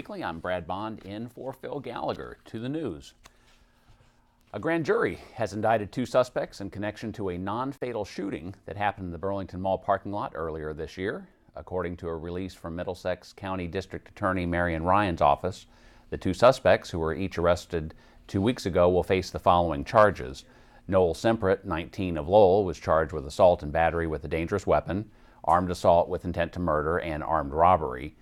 Weekly. I'm Brad Bond in for Phil Gallagher. To the news. A grand jury has indicted 2 suspects in connection to a non-fatal shooting that happened in the Burlington Mall parking lot earlier this year. According to a release from Middlesex County District Attorney Marion Ryan's office, the 2 suspects, who were each arrested 2 weeks ago, will face the following charges. Noel Semprit, 19, of Lowell, was charged with assault and battery with a dangerous weapon, armed assault with intent to murder, and armed robbery.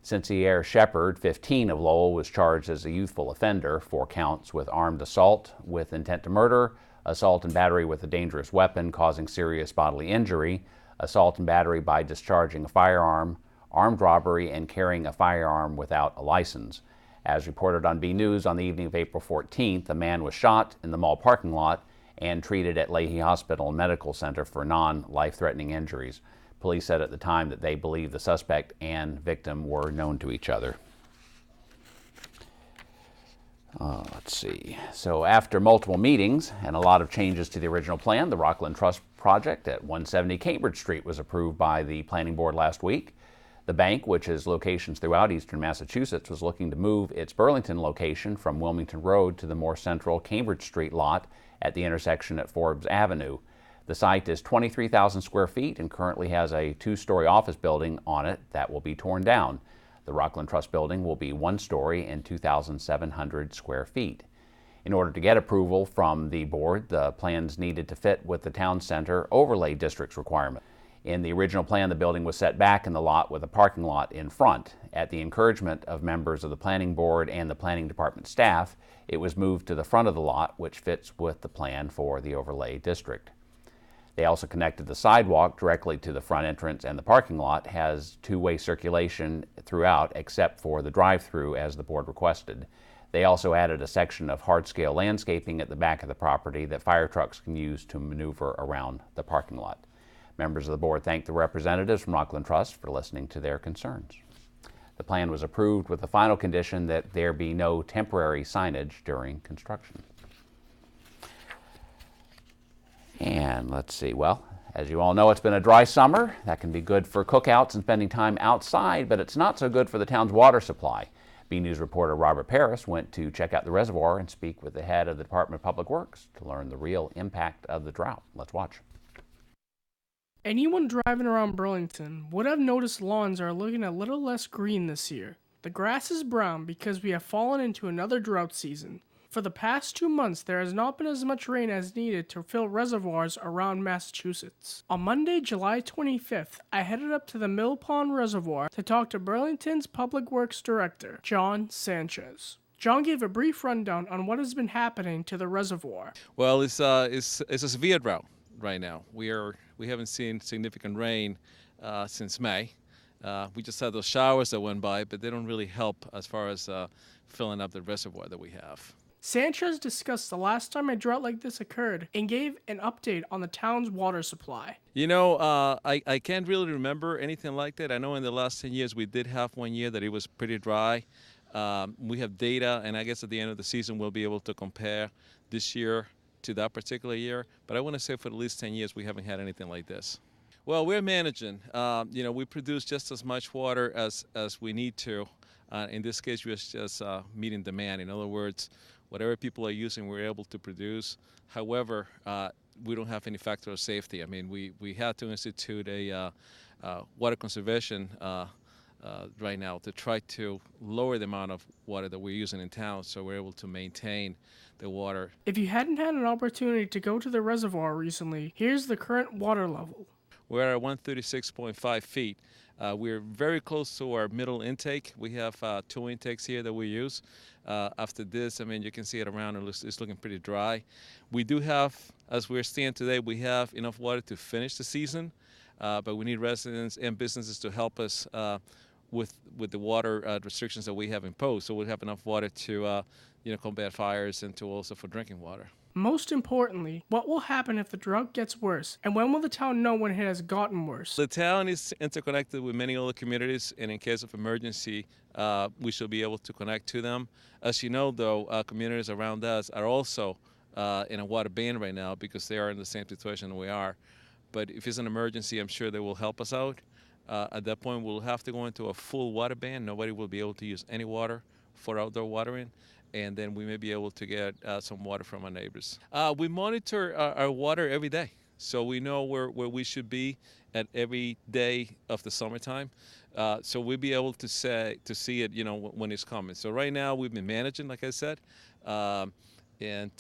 Sincere Shepard, 15, of Lowell, was charged as a youthful offender, 4 counts with armed assault with intent to murder, assault and battery with a dangerous weapon causing serious bodily injury, assault and battery by discharging a firearm, armed robbery, and carrying a firearm without a license. As reported on Bnews on the evening of April 14th, a man was shot in the mall parking lot and treated at Leahy Hospital and Medical Center for non-life-threatening injuries. Police said at the time that they believe the suspect and victim were known to each other. Let's see. So after multiple meetings and a lot of changes to the original plan, the Rockland Trust project at 170 Cambridge Street was approved by the Planning Board last week. The bank, which has locations throughout eastern Massachusetts, was looking to move its Burlington location from Wilmington Road to the more central Cambridge Street lot at the intersection at Forbes Avenue. The site is 23,000 square feet and currently has a 2-story office building on it that will be torn down. The Rockland Trust building will be 1-story and 2,700 square feet. In order to get approval from the board, the plans needed to fit with the town center overlay district's requirement. In the original plan, the building was set back in the lot with a parking lot in front. At the encouragement of members of the planning board and the planning department staff, it was moved to the front of the lot, which fits with the plan for the overlay district. They also connected the sidewalk directly to the front entrance, and the parking lot has 2-way circulation throughout except for the drive-through as the board requested. They also added a section of hardscale landscaping at the back of the property that fire trucks can use to maneuver around the parking lot. Members of the board thanked the representatives from Rockland Trust for listening to their concerns. The plan was approved with the final condition that there be no temporary signage during construction. And let's see, well, as you all know, it's been a dry summer. That can be good for cookouts and spending time outside, but it's not so good for the town's water supply. Bnews reporter Robert Paris went to check out the reservoir and speak with the head of the Department of Public Works to learn the real impact of the drought. Let's watch. Anyone driving around Burlington would have noticed lawns are looking a little less green this year. The grass is brown because we have fallen into another drought season. For the past 2 months, there has not been as much rain as needed to fill reservoirs around Massachusetts. On Monday, July 25th, I headed up to the Mill Pond Reservoir to talk to Burlington's Public Works Director, John Sanchez. John gave a brief rundown on what has been happening to the reservoir. Well, it's a severe drought right now. We haven't seen significant rain since May. We just had those showers that went by, but they don't really help as far as filling up the reservoir that we have. Sanchez discussed the last time a drought like this occurred and gave an update on the town's water supply. You know, I can't really remember anything like that. I know in the last 10 years we did have one year that it was pretty dry. We have data, and I guess at the end of the season we'll be able to compare this year to that particular year. But I want to say for at least 10 years we haven't had anything like this. Well, we're managing. We produce just as much water as we need to. In this case, we're just meeting demand. In other words, whatever people are using, we're able to produce. However, we don't have any factor of safety. I mean, we had to institute a water conservation right now to try to lower the amount of water that we're using in town, so we're able to maintain the water. If you hadn't had an opportunity to go to the reservoir recently, here's the current water level. We're at 136.5 feet. We're very close to our middle intake. We have 2 intakes here that we use. After this, I mean, you can see it around. It's looking pretty dry. We do have, as we're standing today, we have enough water to finish the season, but we need residents and businesses to help us with the water restrictions that we have imposed. So we'll have enough water to combat fires and to also for drinking water. Most importantly, what will happen if the drought gets worse, and when will the town know when it has gotten worse? The town is interconnected with many other communities, and in case of emergency, we should be able to connect to them. As you know, though, communities around us are also in a water ban right now because they are in the same situation we are. But if it's an emergency, I'm sure they will help us out. At that point, we'll have to go into a full water ban. Nobody will be able to use any water for outdoor watering. And then we may be able to get some water from our neighbors. We monitor our water every day, so we know where we should be at every day of the summertime. So we'll be able to see it, when it's coming. So right now we've been managing, like I said, and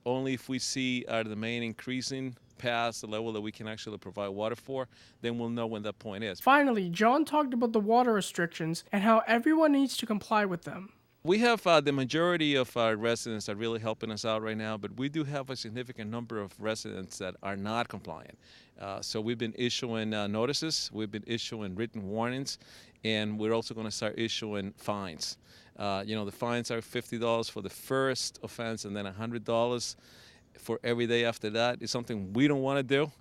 only if we see our demand increasing past the level that we can actually provide water for, then we'll know when that point is. Finally, John talked about the water restrictions and how everyone needs to comply with them. We have the majority of our residents are really helping us out right now, but we do have a significant number of residents that are not compliant. So we've been issuing notices, we've been issuing written warnings, and we're also going to start issuing fines. The fines are $50 for the first offense and then $100 for every day after that. It's something we don't want to do.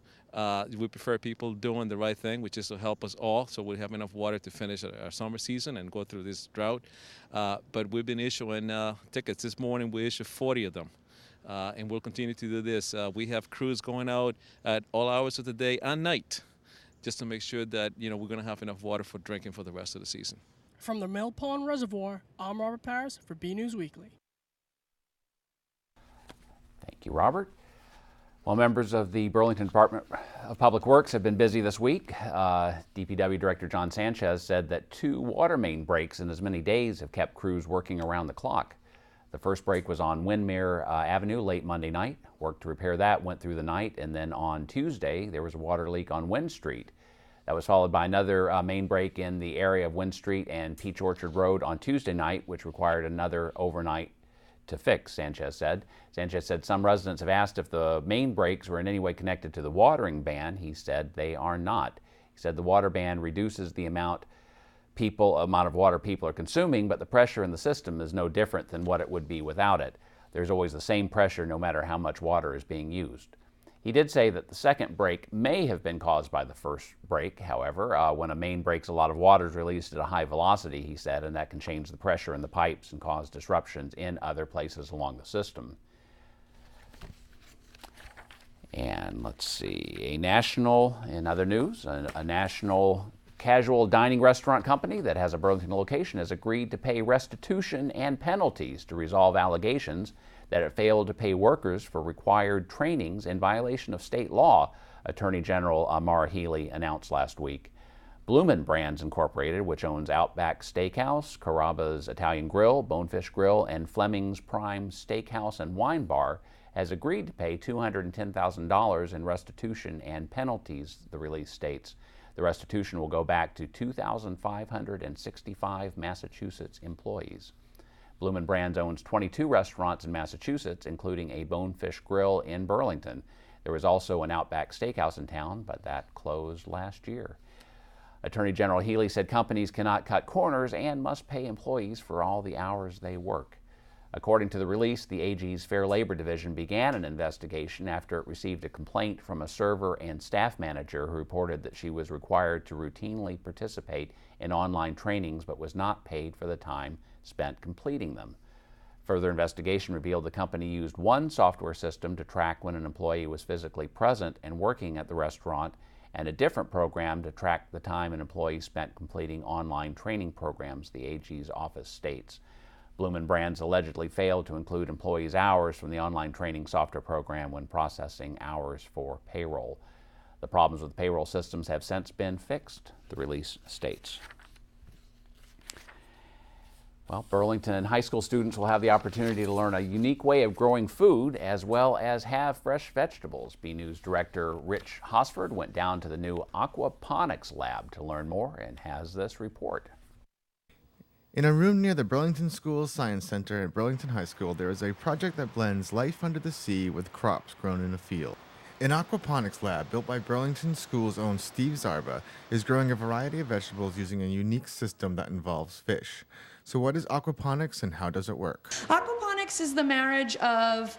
We prefer people doing the right thing, which is to help us all, so we have enough water to finish our summer season and go through this drought. But we've been issuing tickets. This morning we issued 40 of them, and we'll continue to do this. We have crews going out at all hours of the day and night just to make sure that we're going to have enough water for drinking for the rest of the season. From the Mill Pond Reservoir, I'm Robert Paris for Bnews Weekly. Thank you, Robert. Well, members of the Burlington Department of Public Works have been busy this week. DPW Director John Sanchez said that 2 water main breaks in as many days have kept crews working around the clock. The first break was on Windmere Avenue late Monday night. Work to repair that went through the night, and then on Tuesday there was a water leak on Wind Street. That was followed by another main break in the area of Wind Street and Peach Orchard Road on Tuesday night, which required another overnight to fix, Sanchez said. Sanchez said some residents have asked if the main breaks were in any way connected to the watering ban. He said they are not. He said the water ban reduces the amount of water people are consuming, but the pressure in the system is no different than what it would be without it. There's always the same pressure no matter how much water is being used. He did say that the second break may have been caused by the first break, however. When a main breaks, a lot of water is released at a high velocity, he said, and that can change the pressure in the pipes and cause disruptions in other places along the system. And let's see, in other news, a national casual dining restaurant company that has a Burlington location has agreed to pay restitution and penalties to resolve allegations that it failed to pay workers for required trainings in violation of state law, Attorney General Mara Healy announced last week. Bloomin' Brands Incorporated, which owns Outback Steakhouse, Carrabba's Italian Grill, Bonefish Grill, and Fleming's Prime Steakhouse and Wine Bar, has agreed to pay $210,000 in restitution and penalties, the release states. The restitution will go back to 2,565 Massachusetts employees. Bloomin' Brands owns 22 restaurants in Massachusetts, including a Bonefish Grill in Burlington. There was also an Outback Steakhouse in town, but that closed last year. Attorney General Healy said companies cannot cut corners and must pay employees for all the hours they work. According to the release, the AG's Fair Labor Division began an investigation after it received a complaint from a server and staff manager who reported that she was required to routinely participate in online trainings but was not paid for the time spent completing them. Further investigation revealed the company used one software system to track when an employee was physically present and working at the restaurant, and a different program to track the time an employee spent completing online training programs, the AG's office states. Bloomin' Brands allegedly failed to include employees' hours from the online training software program when processing hours for payroll. The problems with payroll systems have since been fixed, the release states. Well, Burlington high school students will have the opportunity to learn a unique way of growing food as well as have fresh vegetables. Bnews director Rich Hosford went down to the new Aquaphonics lab to learn more and has this report. In a room near the Burlington School's Science Center at Burlington High School, there is a project that blends life under the sea with crops grown in a field. An aquaponics lab built by Burlington School's own Steve Zarba is growing a variety of vegetables using a unique system that involves fish. So what is aquaponics and how does it work? Aquaponics is the marriage of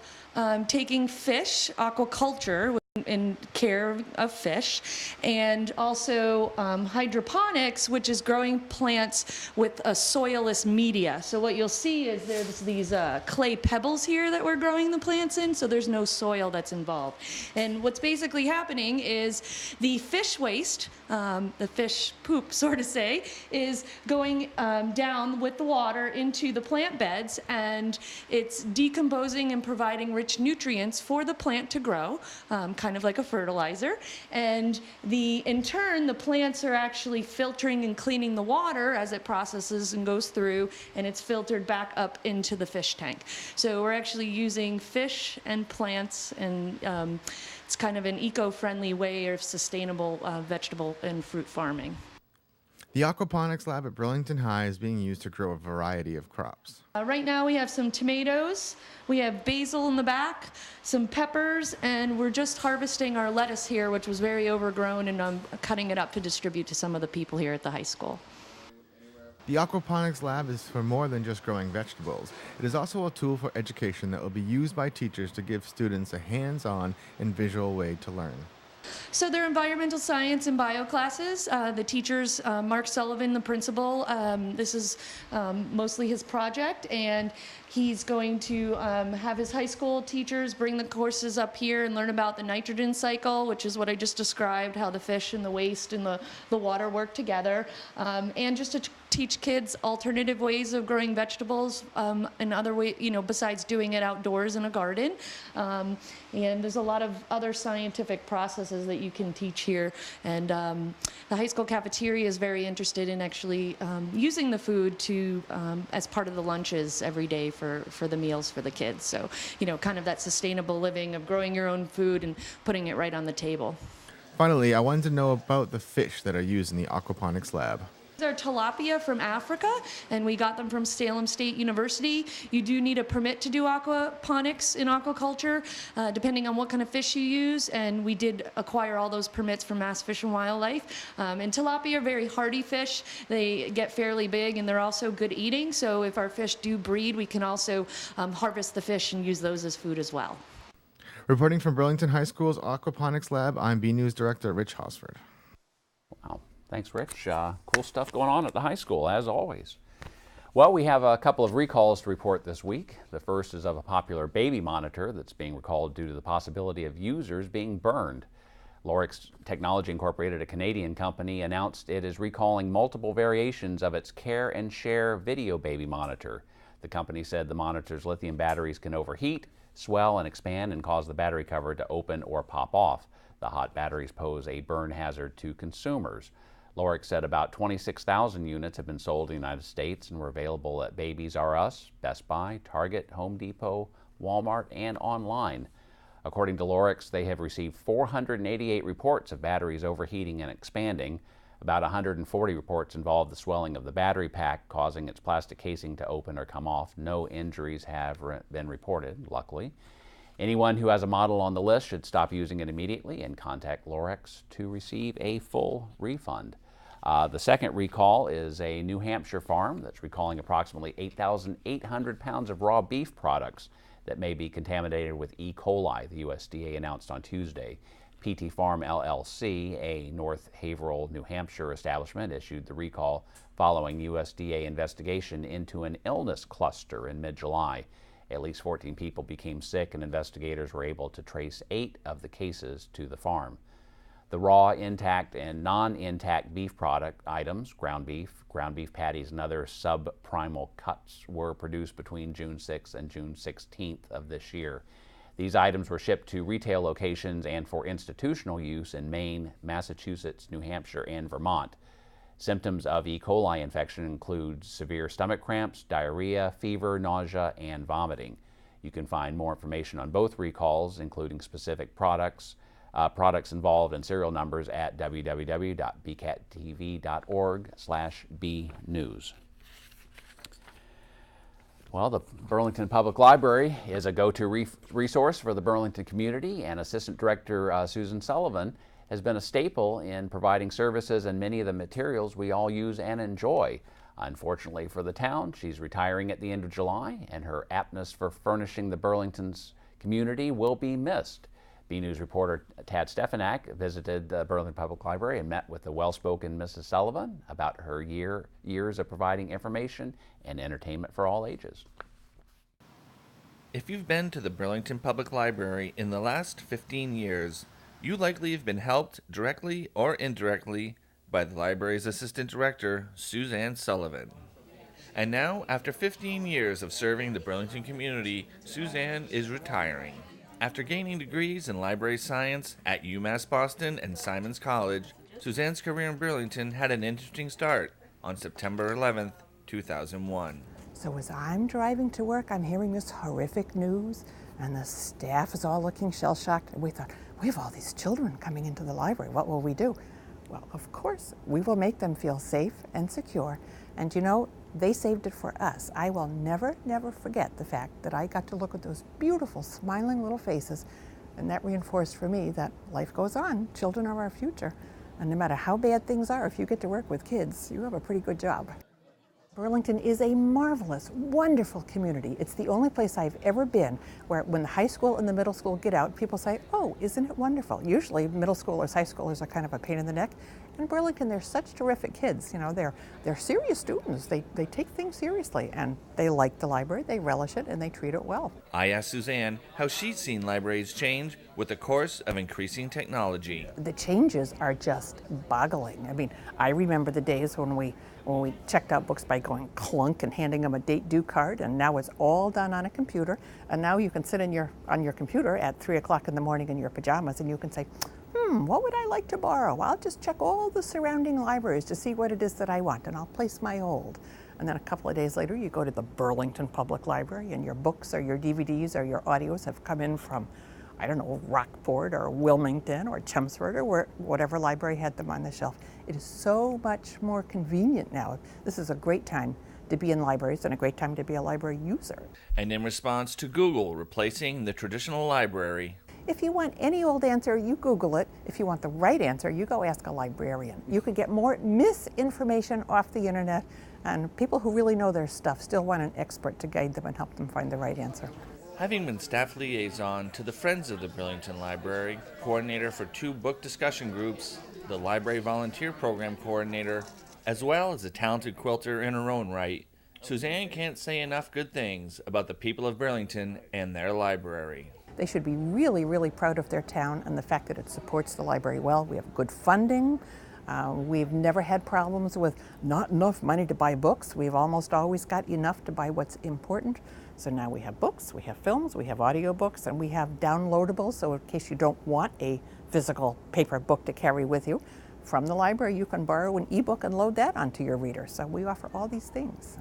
taking fish, aquaculture, in care of fish, and also hydroponics, which is growing plants with a soilless media. So what you'll see is there's these clay pebbles here that we're growing the plants in, so there's no soil that's involved. And what's basically happening is the fish waste, the fish poop, so to say, is going down with the water into the plant beds, and it's decomposing and providing rich nutrients for the plant to grow, kind of like a fertilizer. And in turn, the plants are actually filtering and cleaning the water as it processes and goes through, and it's filtered back up into the fish tank. So we're actually using fish and plants, and it's kind of an eco-friendly way of sustainable vegetable and fruit farming. The aquaponics lab at Burlington High is being used to grow a variety of crops. Right now we have some tomatoes, we have basil in the back, some peppers, and we're just harvesting our lettuce here, which was very overgrown, and I'm cutting it up to distribute to some of the people here at the high school. The aquaponics lab is for more than just growing vegetables. It is also a tool for education that will be used by teachers to give students a hands-on and visual way to learn. So they're environmental science and bio classes. The teachers, Mark Sullivan, the principal, this is mostly his project, and he's going to have his high school teachers bring the courses up here and learn about the nitrogen cycle, which is what I just described, how the fish and the waste and the water work together, and just to teach kids alternative ways of growing vegetables, and other ways, besides doing it outdoors in a garden. And there's a lot of other scientific processes that you can teach here. And the high school cafeteria is very interested in actually using the food to as part of the lunches every day for the meals for the kids. So, kind of that sustainable living of growing your own food and putting it right on the table. Finally, I wanted to know about the fish that are used in the aquaponics lab. These are tilapia from Africa, and we got them from Salem State University. You do need a permit to do aquaponics in aquaculture, depending on what kind of fish you use, and we did acquire all those permits from Mass Fish and Wildlife. And tilapia are very hardy fish. They get fairly big, and they're also good eating, so if our fish do breed, we can also harvest the fish and use those as food as well. Reporting from Burlington High School's aquaponics lab, I'm Bnews Director Rich Hosford. Wow. Thanks, Rich. Cool stuff going on at the high school, as always. Well, we have a couple of recalls to report this week. The first is of a popular baby monitor that's being recalled due to the possibility of users being burned. Lorix Technology Incorporated, a Canadian company, announced it is recalling multiple variations of its Care and Share video baby monitor. The company said the monitor's lithium batteries can overheat, swell, and expand and cause the battery cover to open or pop off. The hot batteries pose a burn hazard to consumers. Lorix said about 26,000 units have been sold in the United States and were available at Babies R Us, Best Buy, Target, Home Depot, Walmart, and online. According to Lorix, they have received 488 reports of batteries overheating and expanding. About 140 reports involved the swelling of the battery pack, causing its plastic casing to open or come off. No injuries have been reported, luckily. Anyone who has a model on the list should stop using it immediately and contact Lorix to receive a full refund. The second recall is a New Hampshire farm that's recalling approximately 8,800 pounds of raw beef products that may be contaminated with E. coli, the USDA announced on Tuesday. PT Farm LLC, a North Haverhill, New Hampshire establishment, issued the recall following USDA investigation into an illness cluster in mid-July. At least 14 people became sick, and investigators were able to trace 8 of the cases to the farm. The raw, intact, and non-intact beef product items, ground beef patties, and other subprimal cuts were produced between June 6th and June 16th of this year. These items were shipped to retail locations and for institutional use in Maine, Massachusetts, New Hampshire, and Vermont. Symptoms of E. coli infection include severe stomach cramps, diarrhea, fever, nausea, and vomiting. You can find more information on both recalls, including specific products involved, and serial numbers at www.bcattv.org/bnews. Well, the Burlington Public Library is a go-to resource for the Burlington community, and Assistant Director Susan Sullivan has been a staple in providing services and many of the materials we all use and enjoy. Unfortunately for the town, she's retiring at the end of July, and her aptness for furnishing the Burlington's community will be missed. News reporter Tad Stefanak visited the Burlington Public Library and met with the well-spoken Mrs. Sullivan about her years of providing information and entertainment for all ages. If you've been to the Burlington Public Library in the last 15 years, you likely have been helped directly or indirectly by the library's assistant director, Susanne Sullivan. And now, after 15 years of serving the Burlington community, Susanne is retiring. After gaining degrees in library science at UMass Boston and Simon's College, Suzanne's career in Burlington had an interesting start on September 11th, 2001. So as I'm driving to work, I'm hearing this horrific news, and the staff is all looking shell-shocked. We thought, we have all these children coming into the library. What will we do? Well, of course, we will make them feel safe and secure. And you know, they saved it for us. I will never, never forget the fact that I got to look at those beautiful, smiling little faces, and that reinforced for me that life goes on. Children are our future. And no matter how bad things are, if you get to work with kids, you have a pretty good job. Burlington is a marvelous, wonderful community. It's the only place I've ever been where when the high school and the middle school get out, people say, oh, isn't it wonderful? Usually middle schoolers, high schoolers are kind of a pain in the neck. In Burlington, they're such terrific kids. You know, they're serious students. They take things seriously, and they like the library, they relish it, and they treat it well. I asked Suzanne how she's seen libraries change with the course of increasing technology. The changes are just boggling. I mean, I remember the days when we checked out books by going clunk and handing them a date due card, and now it's all done on a computer. And now you can sit on your computer at 3 o'clock in the morning in your pajamas, and you can say, what would I like to borrow? I'll just check all the surrounding libraries to see what it is that I want, and I'll place my hold. And then a couple of days later, you go to the Burlington Public Library, and your books or your DVDs or your audios have come in from, I don't know, Rockport or Wilmington or Chelmsford or whatever library had them on the shelf. It is so much more convenient now. This is a great time to be in libraries and a great time to be a library user. And in response to Google replacing the traditional library, if you want any old answer, you Google it. If you want the right answer, you go ask a librarian. You could get more misinformation off the internet, and people who really know their stuff still want an expert to guide them and help them find the right answer. having been staff liaison to the Friends of the Burlington Library, coordinator for 2 book discussion groups, the Library Volunteer Program coordinator, as well as a talented quilter in her own right, Susanne can't say enough good things about the people of Burlington and their library. They should be really, really proud of their town and the fact that it supports the library well. We have good funding. We've never had problems with not enough money to buy books. We've almost always got enough to buy what's important. So now we have books, we have films, we have audiobooks, and we have downloadables. So in case you don't want a physical paper book to carry with you, from the library you can borrow an ebook and load that onto your reader. So we offer all these things.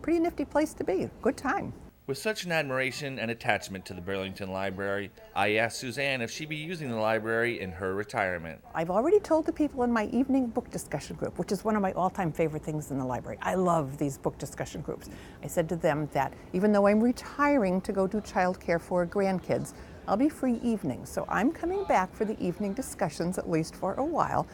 Pretty nifty place to be, good time. With such an admiration and attachment to the Burlington Library, I asked Suzanne if she'd be using the library in her retirement. I've already told the people in my evening book discussion group, which is one of my all-time favorite things in the library. I love these book discussion groups. I said to them that even though I'm retiring to go do childcare for grandkids, I'll be free evenings. So I'm coming back for the evening discussions, at least for a while,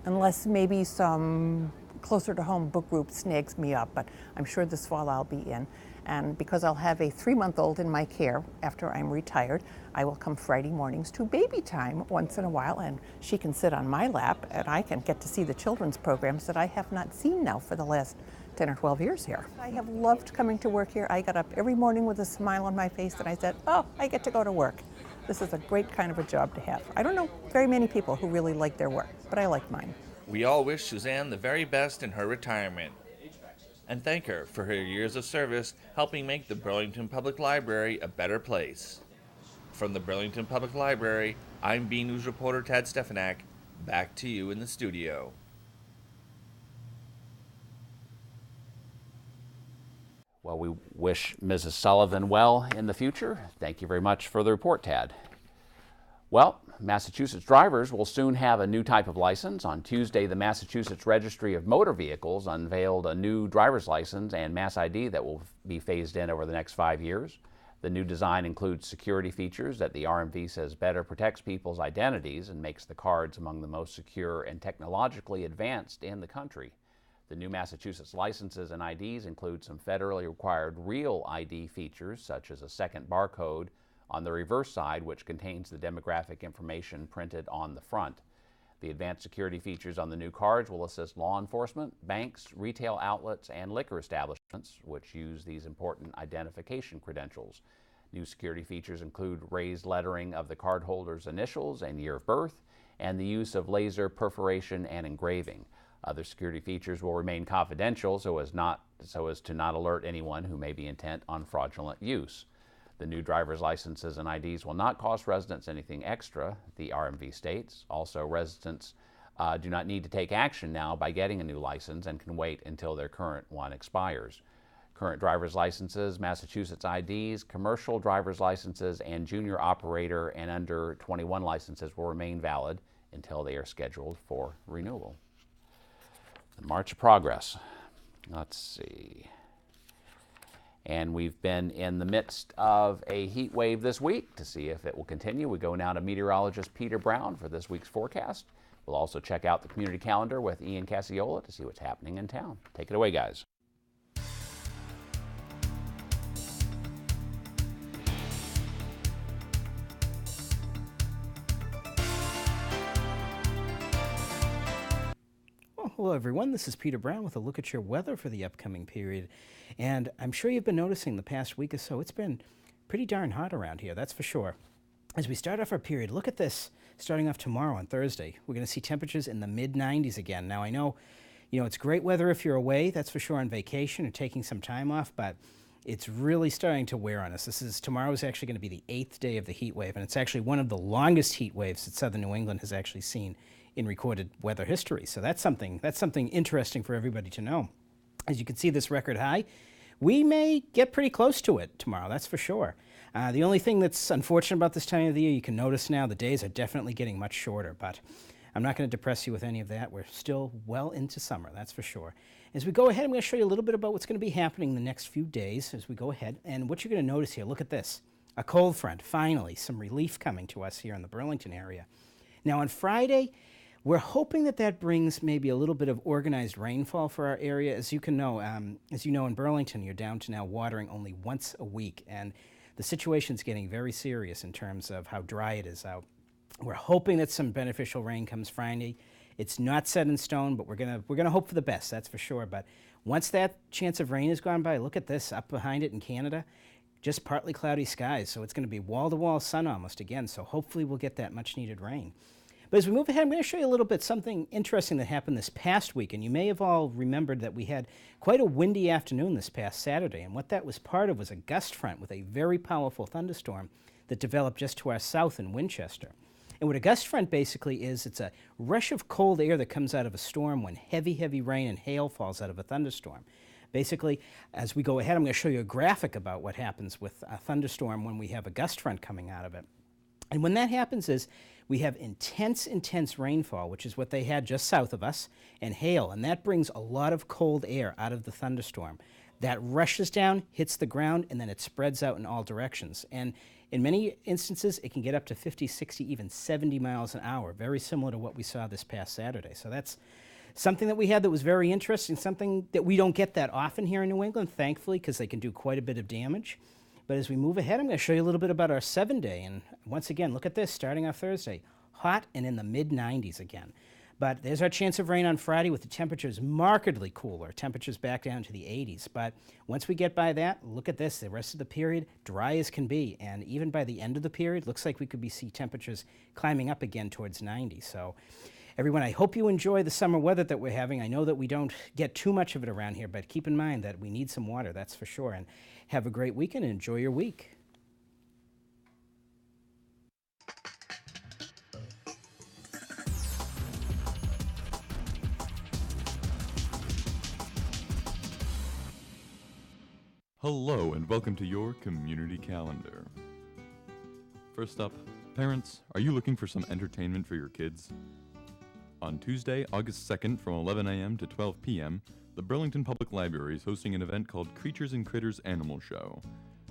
unless maybe some closer to home book group snags me up, but I'm sure this fall I'll be in. And because I'll have a 3-month-old in my care after I'm retired, I will come Friday mornings to baby time once in a while, and she can sit on my lap and I can get to see the children's programs that I have not seen now for the last 10 or 12 years here. I have loved coming to work here. I got up every morning with a smile on my face and I said, oh, I get to go to work. This is a great kind of a job to have. I don't know very many people who really like their work, but I like mine. We all wish Suzanne the very best in her retirement and thank her for her years of service helping make the Burlington Public Library a better place. From the Burlington Public Library, I'm Bnews reporter Tad Stefanak. Back to you in the studio. Well, we wish Mrs. Sullivan well in the future. Thank you very much for the report, Tad. Well, Massachusetts drivers will soon have a new type of license. On Tuesday, the Massachusetts Registry of Motor Vehicles unveiled a new driver's license and Mass ID that will be phased in over the next 5 years. The new design includes security features that the RMV says better protects people's identities and makes the cards among the most secure and technologically advanced in the country. The new Massachusetts licenses and IDs include some federally required real ID features such as a second barcode on the reverse side, which contains the demographic information printed on the front. The advanced security features on the new cards will assist law enforcement, banks, retail outlets, and liquor establishments, which use these important identification credentials. New security features include raised lettering of the cardholder's initials and year of birth, and the use of laser perforation and engraving. Other security features will remain confidential so as to not alert anyone who may be intent on fraudulent use. The new driver's licenses and IDs will not cost residents anything extra, the RMV states. Also, residents do not need to take action now by getting a new license and can wait until their current one expires. Current driver's licenses, Massachusetts IDs, commercial driver's licenses, and junior operator and under 21 licenses will remain valid until they are scheduled for renewal. The March of Progress. Let's see. And we've been in the midst of a heat wave this week. To see if it will continue, we go now to meteorologist Peter Brown for this week's forecast. We'll also check out the community calendar with Ian Casciola to see what's happening in town. Take it away, guys. Hello everyone, this is Peter Brown with a look at your weather for the upcoming period. And I'm sure you've been noticing the past week or so, it's been pretty darn hot around here, that's for sure. As we start off our period, look at this, starting off tomorrow on Thursday. We're going to see temperatures in the mid-90s again. Now I know, it's great weather if you're away, that's for sure, on vacation or taking some time off, but it's really starting to wear on us. Tomorrow's actually going to be the 8th day of the heat wave, and it's actually one of the longest heat waves that southern New England has actually seen in recorded weather history. So that's something interesting for everybody to know. As you can see, this record high, we may get pretty close to it tomorrow, that's for sure. The only thing that's unfortunate about this time of the year, you can notice now the days are definitely getting much shorter, but I'm not going to depress you with any of that. We're still well into summer, that's for sure. As we go ahead, I'm going to show you a little bit about what's going to be happening in the next few days as we go ahead. And what you're going to notice here, look at this. A cold front, finally, some relief coming to us here in the Burlington area. Now on Friday, we're hoping that brings maybe a little bit of organized rainfall for our area. As you know, in Burlington, you're down to now watering only once a week, and the situation's getting very serious in terms of how dry it is out. We're hoping that some beneficial rain comes Friday. It's not set in stone, but we're gonna hope for the best, that's for sure. But once that chance of rain has gone by, look at this up behind it in Canada, just partly cloudy skies. So it's going to be wall-to-wall sun almost again. So hopefully we'll get that much-needed rain. But as we move ahead, I'm going to show you a little bit something interesting that happened this past week. And you may have all remembered that we had quite a windy afternoon this past Saturday. And what that was part of was a gust front with a very powerful thunderstorm that developed just to our south in Winchester. And what a gust front basically is, it's a rush of cold air that comes out of a storm when heavy, heavy rain and hail falls out of a thunderstorm. Basically, as we go ahead, I'm going to show you a graphic about what happens with a thunderstorm when we have a gust front coming out of it. And when that happens is we have intense rainfall, which is what they had just south of us, and hail, and that brings a lot of cold air out of the thunderstorm. That rushes down, hits the ground, and then it spreads out in all directions. And in many instances, it can get up to 50, 60, even 70 miles an hour, very similar to what we saw this past Saturday. So that's something that we had that was very interesting, something that we don't get that often here in New England, thankfully, because they can do quite a bit of damage. But as we move ahead, I'm going to show you a little bit about our 7-day. And once again, look at this, starting off Thursday, hot and in the mid-90s again. But there's our chance of rain on Friday with the temperatures markedly cooler, temperatures back down to the 80s. But once we get by that, look at this, the rest of the period, dry as can be. And even by the end of the period, looks like we could see temperatures climbing up again towards 90. So everyone, I hope you enjoy the summer weather that we're having. I know that we don't get too much of it around here, but keep in mind that we need some water, that's for sure. And have a great weekend and enjoy your week. Hello and welcome to your community calendar. First up, parents, are you looking for some entertainment for your kids? On Tuesday, August 2nd from 11 a.m. to 12 p.m., the Burlington Public Library is hosting an event called Creatures and Critters Animal Show.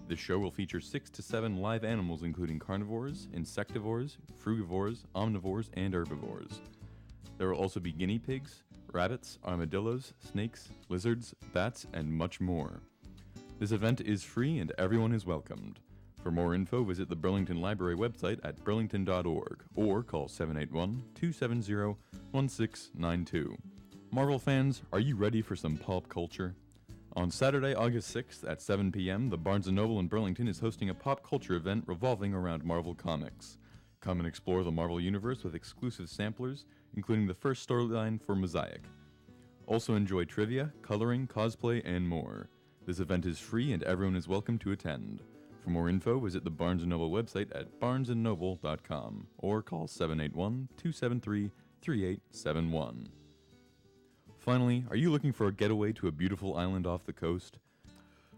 This show will feature 6 to 7 live animals including carnivores, insectivores, frugivores, omnivores, and herbivores. There will also be guinea pigs, rabbits, armadillos, snakes, lizards, bats, and much more. This event is free and everyone is welcomed. For more info, visit the Burlington Library website at burlington.org or call 781-270-1692. Marvel fans, are you ready for some pop culture? On Saturday, August 6th at 7 p.m., the Barnes & Noble in Burlington is hosting a pop culture event revolving around Marvel Comics. Come and explore the Marvel Universe with exclusive samplers, including the first storyline for Mosaic. Also enjoy trivia, coloring, cosplay, and more. This event is free and everyone is welcome to attend. For more info, visit the Barnes & Noble website at barnesandnoble.com or call 781-273-3871. Finally, are you looking for a getaway to a beautiful island off the coast?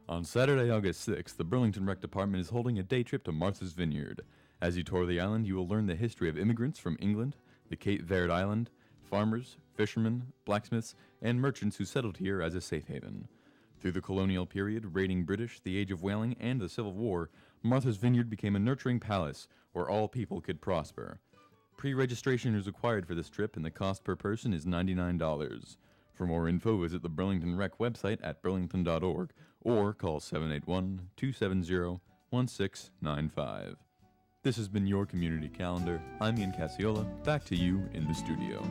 On Saturday, August 6th, the Burlington Rec Department is holding a day trip to Martha's Vineyard. As you tour the island, you will learn the history of immigrants from England, the Cape Verde Island, farmers, fishermen, blacksmiths, and merchants who settled here as a safe haven. Through the colonial period, raiding British, the Age of Whaling, and the Civil War, Martha's Vineyard became a nurturing palace where all people could prosper. Pre-registration is required for this trip, and the cost per person is $99. For more info, visit the Burlington Rec website at burlington.org or call 781-270-1695. This has been your Community Calendar. I'm Ian Casciola. Back to you in the studio.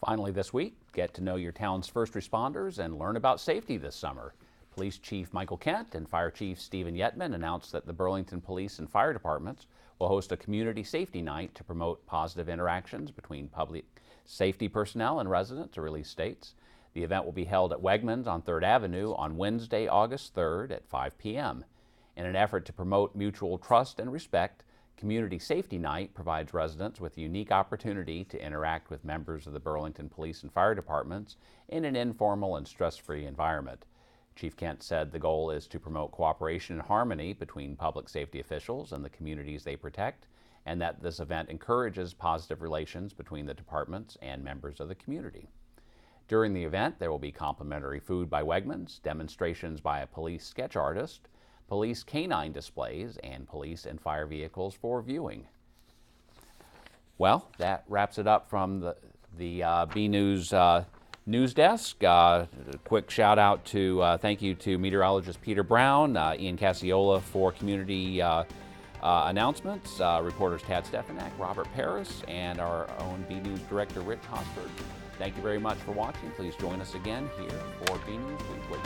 Finally this week, get to know your town's first responders and learn about safety this summer. Police Chief Michael Kent and Fire Chief Stephen Yetman announced that the Burlington Police and Fire Departments will host a community safety night to promote positive interactions between public safety personnel and residents to release states. The event will be held at Wegmans on 3rd Avenue on Wednesday, August 3rd at 5 p.m. In an effort to promote mutual trust and respect, Community Safety Night provides residents with a unique opportunity to interact with members of the Burlington Police and Fire Departments in an informal and stress-free environment. Chief Kent said the goal is to promote cooperation and harmony between public safety officials and the communities they protect, and that this event encourages positive relations between the departments and members of the community. During the event, there will be complimentary food by Wegmans, demonstrations by a police sketch artist, police canine displays, and police and fire vehicles for viewing. Well, that wraps it up from the Bnews news desk. Quick shout out to, thank you to meteorologist Peter Brown, Ian Casciola for community announcements, reporters Tad Stefanak, Robert Paris, and our own Bnews director Rich Hosford. Thank you very much for watching. Please join us again here for Bnews Weekly.